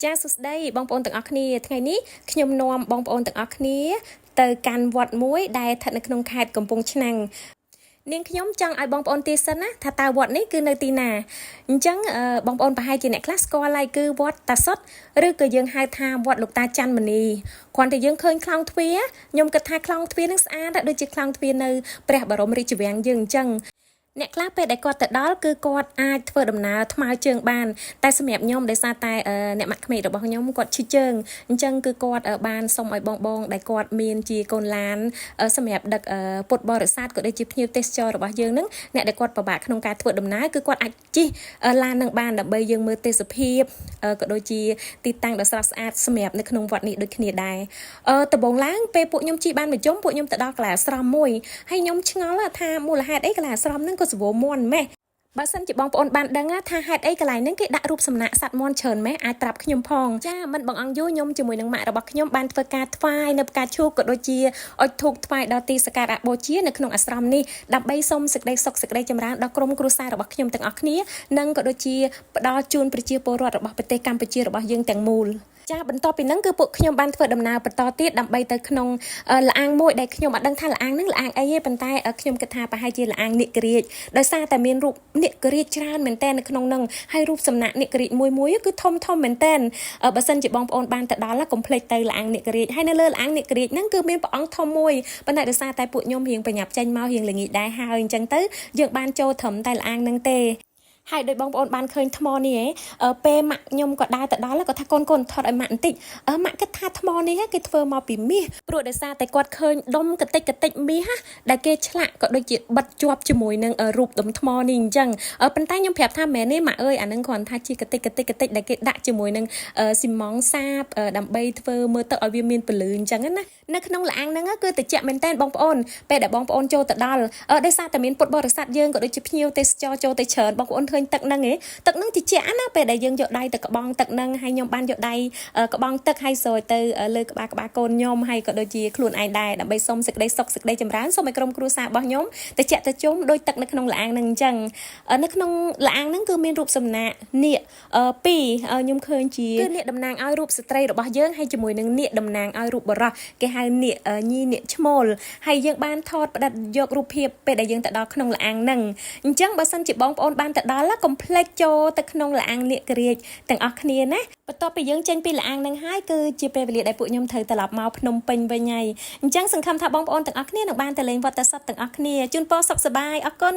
ចាសួស្តីបងប្អូនទាំងអស់គ្នាថ្ងៃនេះខ្ញុំនាំបងប្អូនទាំងអស់គ្នាទៅកាន់វត្តមួយដែលស្ថិតនៅក្នុងខេត្តកំពង់ឆ្នាំងនាងខ្ញុំចង់ឲ្យបងប្អូនទាសិនណាថាតើវត្តនេះគឺនៅទីណាអញ្ចឹងបងប្អូនប្រហែលជាអ្នកខ្លះស្គាល់ហើយគឺវត្តតាសុតឬក៏យើងហៅថាវត្តលោកតាច័ន្ទមនីគ្រាន់តែយើងឃើញខ្លោងទ្វារខ្ញុំគិតថាខ្លោងទ្វារនឹងស្អាតដូចជាខ្លោងទ្វារនៅព្រះបរមរាជវាំងយើងអញ្ចឹងអ្នកខ្លះពេលដែលគាត់ទៅដល់គឺគាត់អាចធ្វើដំណើរថ្មើរជើងបានតែសម្រាប់ខ្ញុំដោយសារតែអ្នកម៉ាក់ក្មេករបស់ខ្ញុំគាត់ឈឺជើងអញ្ចឹងគឺគាត់បានសុំឲ្យបងដែលគាត់មានជាកូនឡានសម្រាប់ដឹកពុទ្ធបរិស័ទក៏ដូចជាភ្ញៀវទេសចររបស់យើងនឹងអ្នកដែលគាត់ពិបាកក្នុងការធ្វើដំណើរគឺគាត់អាចជិះឡាននឹងបានដើម្បីយើងមើលទេសភាពក៏ដូចជាទីតាំងដ៏ស្រស់ស្អាតសម្រាប់នៅក្នុងវត្តនេះដូចគ្នាដែរដំបូងឡើងពេលពួកខ្ញុំជិះបានមួយជុំពួកខ្ញុំទៅដល់កន្លែងអាស្រមមួយហើយខ្ញុំឆ្ងល់ថាមូលហេតុអីកន្លែងអាស្រមហ្នឹងក៏សវោមន់ម៉េះបើសិនជាបងប្អូនបានដឹងថាហេតុអីកន្លែងហ្នឹងគេដាក់រូបសំណាកសត្វមន់ច្រើនម៉េះអាចប្រាប់ខ្ញុំផងចាមិនបងអង្គយូខ្ញុំជាមួយនឹងម៉ាក់របស់ខ្ញុំបានធ្វើការថ្វាយនៅផ្កាឈូកក៏ដូចជាអុជធូបថ្វាយដល់ទីសក្ការៈបូជានៅក្នុងអាស្រមនេះដើម្បីសូមសេចក្តីសុខសេចក្តីចម្រើនដល់ក្រុមគ្រួសាររបស់ខ្ញុំទាំងអស់គ្នានិងក៏ដូចជាផ្ដល់ជូនប្រជាពលរដ្ឋរបស់ប្រទេសកម្ពុជារបស់យើងទាំងមូលចាបន្ទាប់ពីហ្នឹងគឺពួកខ្ញុំបានធ្វើដំណើរបន្តទៀតដើម្បីទៅក្នុងលាអាងមួយដែលខ្ញុំអត់ដឹងថាលាអាងហ្នឹងលាអាងអីទេប៉ុន្តែខ្ញុំគិតថាប្រហែលជាលាអាងនាគរាជដោយសារតែមានរូបនាគរាជច្រើនមែនតើនៅក្នុងហ្នឹងហើយរូបសំណាកនាគរាជមួយគឺធំមែនតើបើសិនជាបងប្អូនបានទៅដល់កុំភ្លេចទៅលាអាងនាគរាជហើយនៅលើលាអាងនាគរាជហ្នឹងគឺមានព្រះអង្គធំមួយប៉ុន្តែដោយសារតែពួកខ្ញុំរៀងប្រញាប់ចេញមករៀងល្ងាចដែរហើយអញ្ចឹងទៅយើងបានចូលត្រឹមតែលាអាងហ្នឹងទេហើយដោយបងប្អូនបានឃើញថ្មនេះពេលម៉ាក់ខ្ញុំក៏ដើរទៅដល់ក៏ថាកូនថតឲ្យម៉ាក់បន្តិចម៉ាក់គិតថាថ្មនេះគេធ្វើមកពីមាសព្រោះដោយសារតែគាត់ឃើញដុំកតិចមាសដែលគេឆ្លាក់ក៏ដូចជាបិទជាប់ជាមួយនឹងរូបដុំថ្មនេះអញ្ចឹងប៉ុន្តែខ្ញុំប្រាប់ថាមែនទេម៉ាក់អើយអានឹងគ្រាន់ថាជាកតិចដែលគេដាក់ជាមួយនឹងស៊ីម៉ង់សាបដើម្បីធ្វើមើលទៅឲ្យវាមានពលឺអញ្ចឹងណានៅក្នុងលាអាងហ្នឹងគឺត្រជាក់មែនតើបងប្អូនពេលដែលបងប្អូនចូលទៅដល់ដោយសារតែមានពុទ្ធបរិស័ទយើងក៏ដូចជាភ្ញៀវទេសចរចូលទៅច្រើនបងប្អូនឃើញទឹកហ្នឹងទឹកហ្នឹងត្រជាក់ណាពេលដែលយើងយកដៃទៅក្បងទឹកហ្នឹងហើយខ្ញុំបានយកដៃក្បងទឹកហើយស្រោចទៅលើក្បាលកូនខ្ញុំហើយក៏ដូចជាខ្លួនឯងដែរដើម្បីសុំសេចក្តីសុខសេចក្តីចម្រើនសូមឲ្យក្រុមគ្រួសាររបស់ខ្ញុំត្រជាក់ត្រជុំដោយទឹកនៅក្នុងលាអាងហ្នឹងអញ្ចឹងនៅក្នុងលាអាងហ្នឹងគឺមានរូបសំណាកនាគពីរខ្ញុំឃើញជាគឺនាគតំណាងឲ្យរូបស្ត្រីរបស់យើងហើយជាមួយនឹងនាគតំណាងឲ្យរូបបុរសគេហៅនាគញីនាគឈ្មោលហើយយើងបានថតផ្តិតយករូបភាពពេលដែលយើងទៅដល់ក្នុងលាអាងហ្នឹងអញ្ចឹងបើសិនជាបងប្អូនបានទៅដល់កុំភ្លេចចូលទៅក្នុងលាអាងនាគរាជទាំងអស់គ្នាណាបន្ទាប់ពីយើងចេញពីលាអាងហ្នឹងហើយគឺជាពេលវេលាដែលពួកខ្ញុំត្រូវត្រឡប់មកភ្នំពេញវិញហើយអញ្ចឹងសង្ឃឹមថាបងប្អូនទាំងអស់គ្នានឹងបានទៅលេងវត្តតាសុតទាំងអស់គ្នាជូនពរសុខសប្បាយអរគុណ